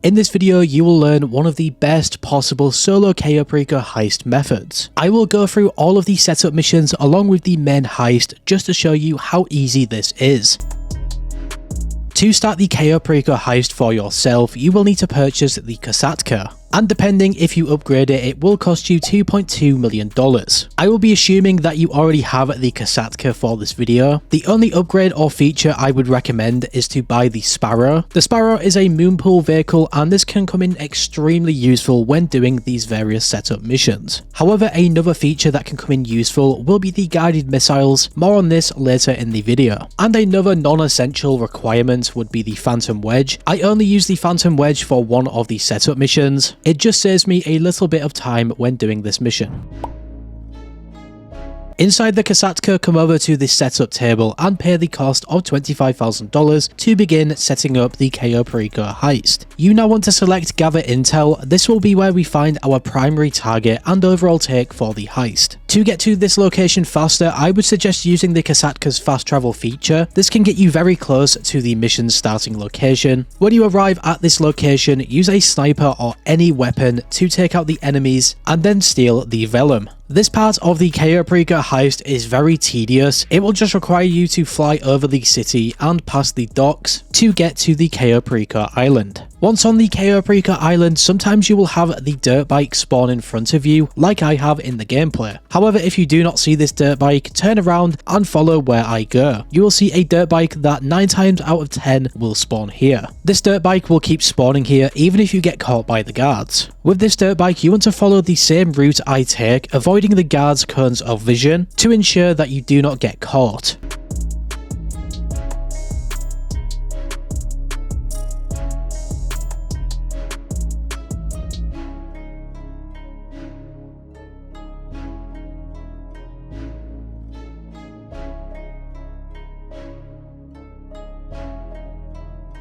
In this video, you will learn one of the best possible solo CAYO PERICO heist methods. I will go through all of the setup missions along with the main heist just to show you how easy this is. To start the CAYO PERICO heist for yourself, you will need to purchase the Kasatka. And depending if you upgrade it, it will cost you $2.2 million. I will be assuming that you already have the Kasatka for this video. The only upgrade or feature I would recommend is to buy the Sparrow. The Sparrow is a moonpool vehicle and this can come in extremely useful when doing these various setup missions. However, another feature that can come in useful will be the guided missiles. More on this later in the video. And another non-essential requirement would be the Phantom Wedge. I only use the Phantom Wedge for one of the setup missions. It just saves me a little bit of time when doing this mission. Inside the Kasatka, come over to this setup table and pay the cost of $25,000 to begin setting up the CAYO PERICO heist. You now want to select Gather Intel. This will be where we find our primary target and overall take for the heist. To get to this location faster, I would suggest using the Kasatka's fast travel feature. This can get you very close to the mission's starting location. When you arrive at this location, use a sniper or any weapon to take out the enemies and then steal the vellum. This part of the CAYO PERICO heist is very tedious. It will just require you to fly over the city and past the docks to get to the CAYO PERICO island. Once on the CAYO PERICO island, sometimes you will have the dirt bike spawn in front of you, like I have in the gameplay. However, if you do not see this dirt bike, turn around and follow where I go. You will see a dirt bike that 9 times out of 10 will spawn here. This dirt bike will keep spawning here even if you get caught by the guards. With this dirt bike, you want to follow the same route I take, avoiding the guards' cones of vision to ensure that you do not get caught.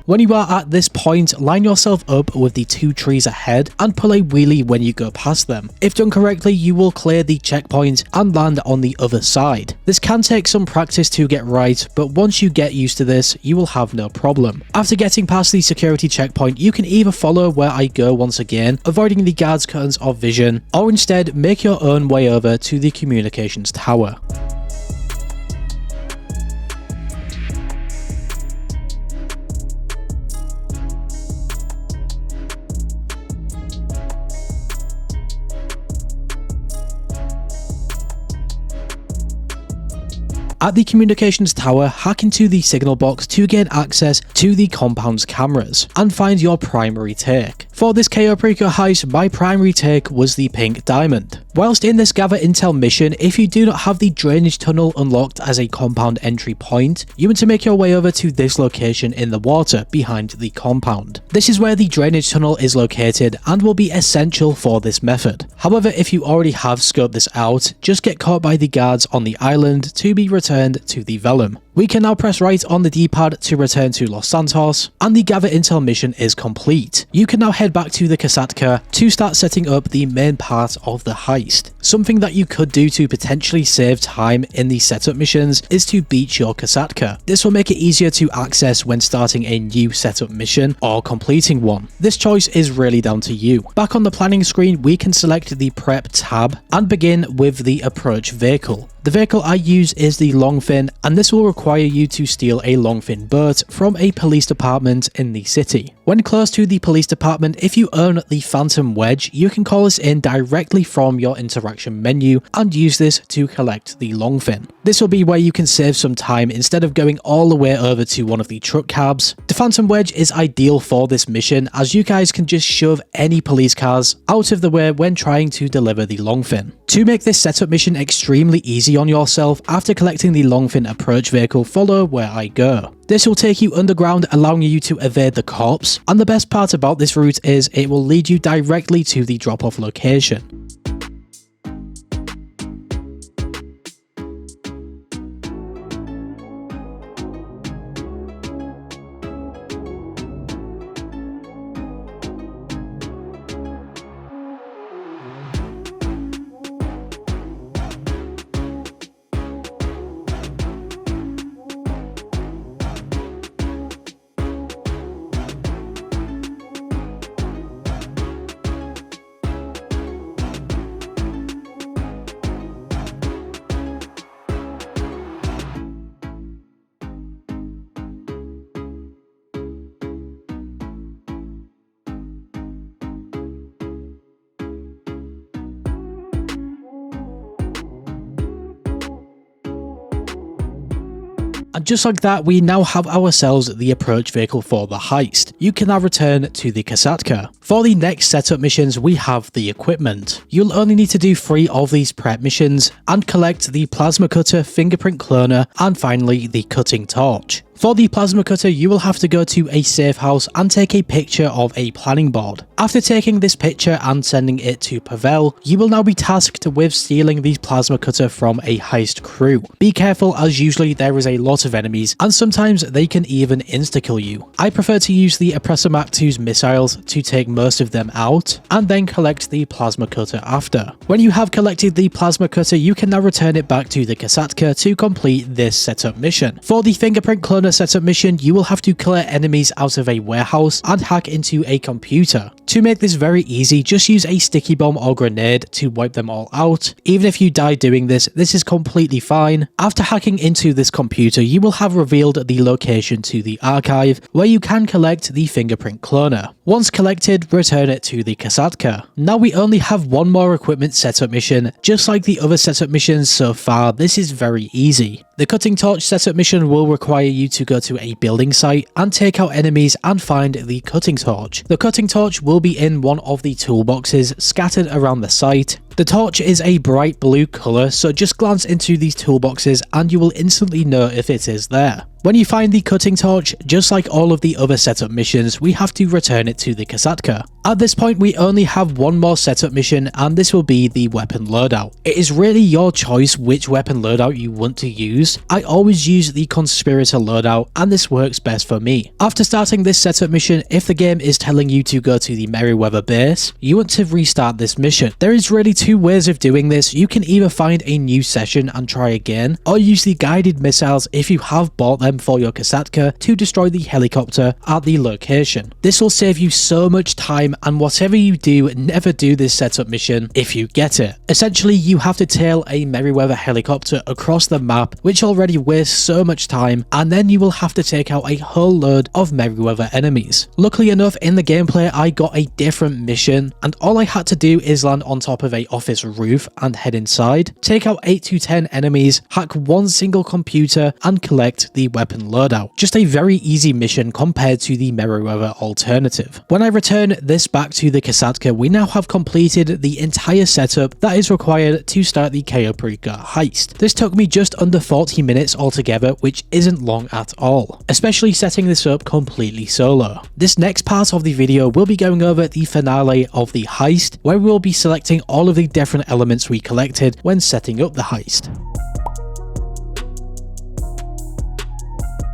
When you are at this point, line yourself up with the 2 trees ahead and pull a wheelie when you go past them. If done correctly, you will clear the checkpoint and land on the other side. This can take some practice to get right, but once you get used to this, you will have no problem. After getting past the security checkpoint, you can either follow where I go once again, avoiding the guards' cones of vision, or instead make your own way over to the communications tower. At the communications tower, hack into the signal box to gain access to the compound's cameras and find your primary take. For this CAYO PERICO heist, my primary take was the pink diamond. Whilst in this Gather Intel mission, if you do not have the drainage tunnel unlocked as a compound entry point, you want to make your way over to this location in the water behind the compound. This is where the drainage tunnel is located and will be essential for this method. However, if you already have scoped this out, just get caught by the guards on the island to be returned to the vellum. We can now press right on the D-pad to return to Los Santos, and the Gather Intel mission is complete. You can now head back to the Kasatka to start setting up the main part of the heist. Something that you could do to potentially save time in the setup missions is to beach your Kasatka. This will make it easier to access when starting a new setup mission or completing one. This choice is really down to you. Back on the planning screen, we can select the prep tab and begin with the approach vehicle. The vehicle I use is the Longfin, and this will require you to steal a Longfin boat from a police department in the city. When close to the police department, if you own the Phantom Wedge, you can call this in directly from your interaction menu and use this to collect the Longfin. This will be where you can save some time instead of going all the way over to one of the truck cabs. The Phantom Wedge is ideal for this mission as you guys can just shove any police cars out of the way when trying to deliver the Longfin. To make this setup mission extremely easy on yourself, after collecting the Longfin approach vehicle, follow where I go. This will take you underground, allowing you to evade the cops, and the best part about this route is it will lead you directly to the drop-off location. And just like that, we now have ourselves the approach vehicle for the heist. You can now return to the Kasatka. For the next setup missions, we have the equipment. You'll only need to do 3 of these prep missions and collect the plasma cutter, fingerprint cloner, and finally the cutting torch. For the plasma cutter, you will have to go to a safe house and take a picture of a planning board. After taking this picture and sending it to Pavel, you will now be tasked with stealing the plasma cutter from a heist crew. Be careful, as usually there is a lot of enemies and sometimes they can even insta-kill you. I prefer to use the Oppressor Mark II's missiles to take most of them out and then collect the plasma cutter after. When you have collected the plasma cutter, you can now return it back to the Kasatka to complete this setup mission. For the fingerprint cloner setup mission, you will have to clear enemies out of a warehouse and hack into a computer. To make this very easy, just use a sticky bomb or grenade to wipe them all out. Even if you die doing this, this is completely fine. After hacking into this computer, you will have revealed the location to the archive where you can collect the fingerprint cloner. Once collected, return it to the Kasatka. Now we only have one more equipment setup mission. Just like the other setup missions so far, this is very easy. The cutting torch setup mission will require you to go to a building site and take out enemies and find the cutting torch. The cutting torch will be in one of the toolboxes scattered around the site. The torch is a bright blue colour, so just glance into these toolboxes and you will instantly know if it is there. When you find the cutting torch, just like all of the other setup missions, we have to return it to the Kasatka. At this point, we only have one more setup mission, and this will be the weapon loadout. It is really your choice which weapon loadout you want to use. I always use the Conspirator loadout, and this works best for me. After starting this setup mission, if the game is telling you to go to the Merryweather base, you want to restart this mission. There is really 2 ways of doing this. You can either find a new session and try again, or use the guided missiles if you have bought them for your Kasatka to destroy the helicopter at the location. This will save you so much time, and whatever you do, never do this setup mission if you get it. Essentially, you have to tail a Merryweather helicopter across the map, which already wastes so much time, and then you will have to take out a whole load of Merryweather enemies. Luckily enough, in the gameplay, I got a different mission, and all I had to do is land on top of a office roof and head inside, take out 8 to 10 enemies, hack one single computer, and collect the weapon loadout. Just a very easy mission compared to the Merryweather alternative. When I return this back to the Kasatka, we now have completed the entire setup that is required to start the CAYO PERICO heist. This took me just under 40 minutes altogether, which isn't long at all, especially setting this up completely solo. This next part of the video will be going over the finale of the heist, where we will be selecting all of the different elements we collected when setting up the heist.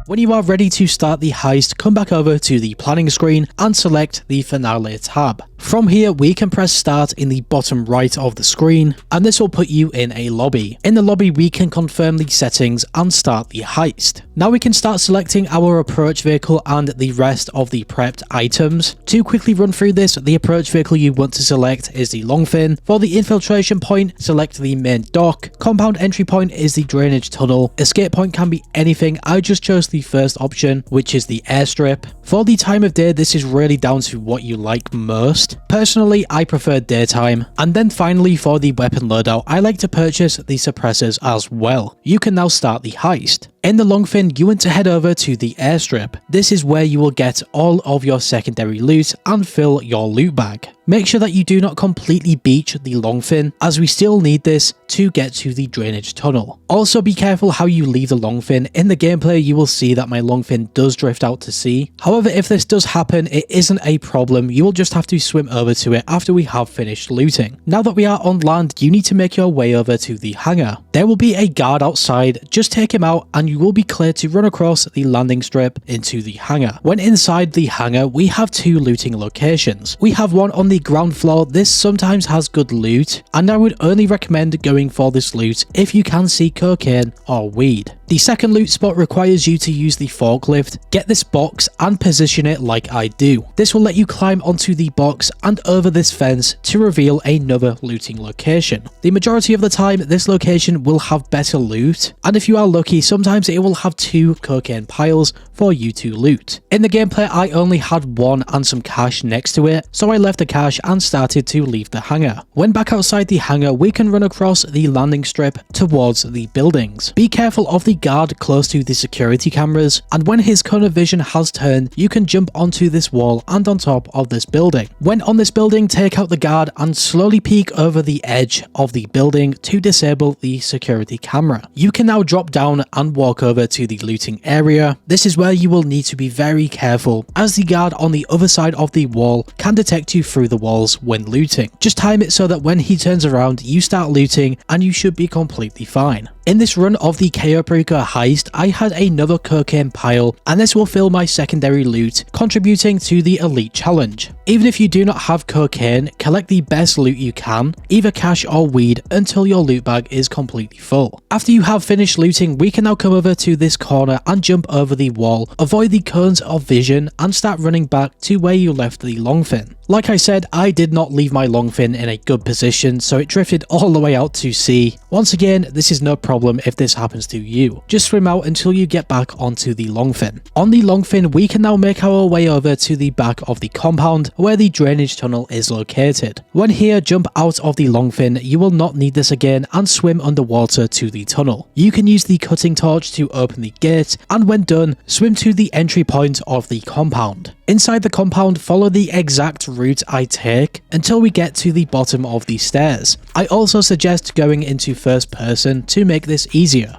When you are ready to start the heist, come back over to the planning screen and select the finale tab. From here, we can press start in the bottom right of the screen, and this will put you in a lobby. In the lobby, we can confirm the settings and start the heist. Now we can start selecting our approach vehicle and the rest of the prepped items. To quickly run through this, the approach vehicle you want to select is the Longfin. For the infiltration point, select the main dock. Compound entry point is the drainage tunnel. Escape point can be anything. I just chose the first option, which is the airstrip. For the time of day, this is really down to what you like most. Personally, I prefer daytime. And then finally, for the weapon loadout, I like to purchase the suppressors as well. You can now start the heist. In the Longfin, you want to head over to the airstrip. This is where you will get all of your secondary loot and fill your loot bag. Make sure that you do not completely beach the Longfin, as we still need this to get to the drainage tunnel. Also be careful how you leave the Longfin. In the gameplay, you will see that my Longfin does drift out to sea. However, if this does happen, it isn't a problem. You will just have to swim over to it after we have finished looting. Now that we are on land, you need to make your way over to the hangar. There will be a guard outside. Just take him out and you will be clear to run across the landing strip into the hangar. When inside the hangar, we have 2 looting locations. We have one on the ground floor. This sometimes has good loot, and I would only recommend going for this loot if you can see cocaine or weed. The second loot spot requires you to use the forklift. Get this box and position it like I do. This will let you climb onto the box and over this fence to reveal another looting location. The majority of the time, this location will have better loot, and if you are lucky, sometimes sometimes it will have 2 cocaine piles for you to loot. In the gameplay, I only had 1 and some cash next to it, so I left the cash and started to leave the hangar. When back outside the hangar, we can run across the landing strip towards the buildings. Be careful of the guard close to the security cameras, and when his cone of vision has turned, you can jump onto this wall and on top of this building. When on this building, take out the guard and slowly peek over the edge of the building to disable the security camera. You can now drop down and walk over to the looting area. This is where you will need to be very careful, as the guard on the other side of the wall can detect you through the walls when looting. Just time it so that when he turns around, you start looting and you should be completely fine. In this run of the CAYO PERICO Heist, I had another cocaine pile, and this will fill my secondary loot, contributing to the elite challenge. Even if you do not have cocaine, collect the best loot you can, either cash or weed, until your loot bag is completely full. After you have finished looting, we can now come over to this corner and jump over the wall, avoid the cones of vision, and start running back to where you left the longfin. Like I said, I did not leave my longfin in a good position, so it drifted all the way out to sea. Once again, this is no problem if this happens to you. Just swim out until you get back onto the longfin. On the longfin, we can now make our way over to the back of the compound where the drainage tunnel is located. When here, jump out of the longfin. You will not need this again and swim underwater to the tunnel. You can use the cutting torch to open the gate, and when done, swim to the entry point of the compound. Inside the compound, follow the exact route I take until we get to the bottom of the stairs. I also suggest going into first person to make this easier.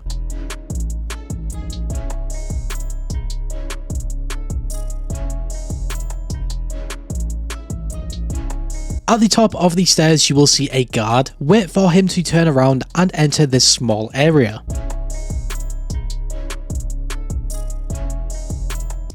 At the top of the stairs, you will see a guard. Wait for him to turn around and enter this small area.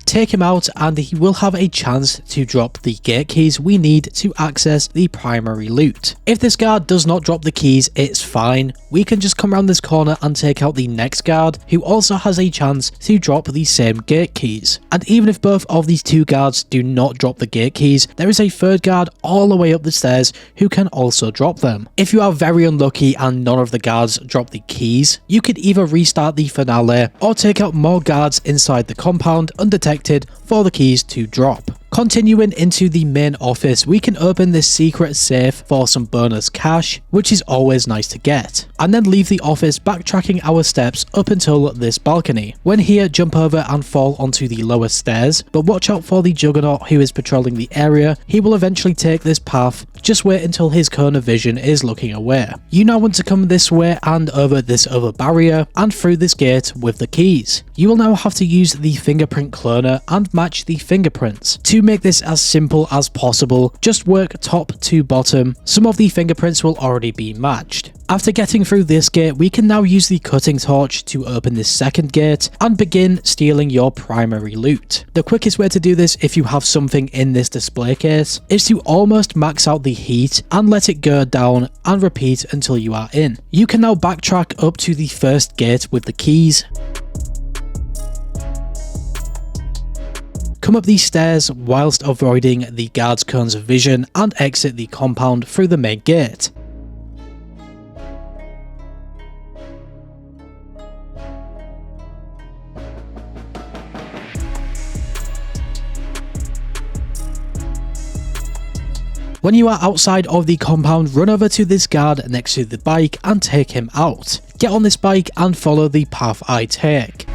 Take him out and he will have a chance to drop the gate keys we need to access the primary loot. If this guard does not drop the keys, it's fine. We can just come around this corner and take out the next guard, who also has a chance to drop the same gate keys. And even if both of these 2 guards do not drop the gate keys, there is a 3rd guard all the way up the stairs who can also drop them. If you are very unlucky and none of the guards drop the keys, you could either restart the finale or take out more guards inside the compound undetected for the keys to drop. Continuing into the main office, we can open this secret safe for some bonus cash, which is always nice to get, and then leave the office backtracking our steps up until this balcony. When here, jump over and fall onto the lower stairs, but watch out for the Juggernaut who is patrolling the area. He will eventually take this path, just wait until his cone of vision is looking away. You now want to come this way and over this other barrier and through this gate with the keys. You will now have to use the fingerprint cloner and match the fingerprints. To make this as simple as possible, just work top to bottom. Some of the fingerprints will already be matched. After getting through this gate, we can now use the cutting torch to open this second gate and begin stealing your primary loot. The quickest way to do this, if you have something in this display case, is to almost max out the heat and let it go down and repeat until you are in. You can now backtrack up to the first gate with the keys. Come up these stairs whilst avoiding the guard's cones of vision and exit the compound through the main gate. When you are outside of the compound, run over to this guard next to the bike and take him out. Get on this bike and follow the path I take.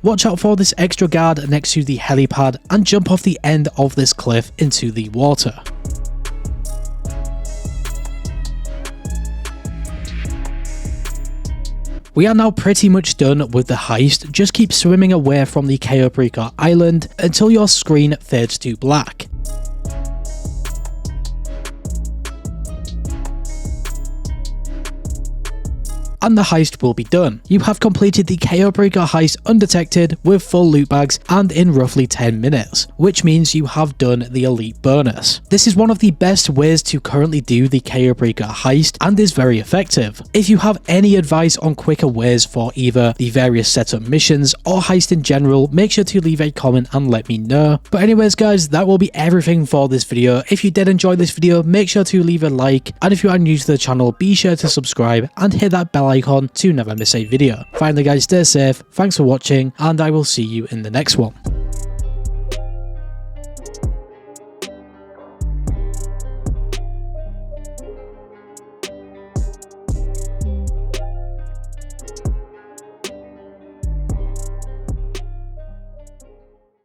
Watch out for this extra guard next to the helipad and jump off the end of this cliff into the water. We are now pretty much done with the heist. Just keep swimming away from the CAYO PERICO island until your screen fades to black. And the heist will be done. You have completed the CAYO PERICO heist undetected with full loot bags and in roughly 10 minutes, which means you have done the elite bonus. This is one of the best ways to currently do the CAYO PERICO heist and is very effective. If you have any advice on quicker ways for either the various setup missions or heist in general, make sure to leave a comment and let me know. But anyways guys, that will be everything for this video. If you did enjoy this video, make sure to leave a like, and if you are new to the channel, be sure to subscribe and hit that bell icon to never miss a video. Finally guys, stay safe, thanks for watching, and I will see you in the next one.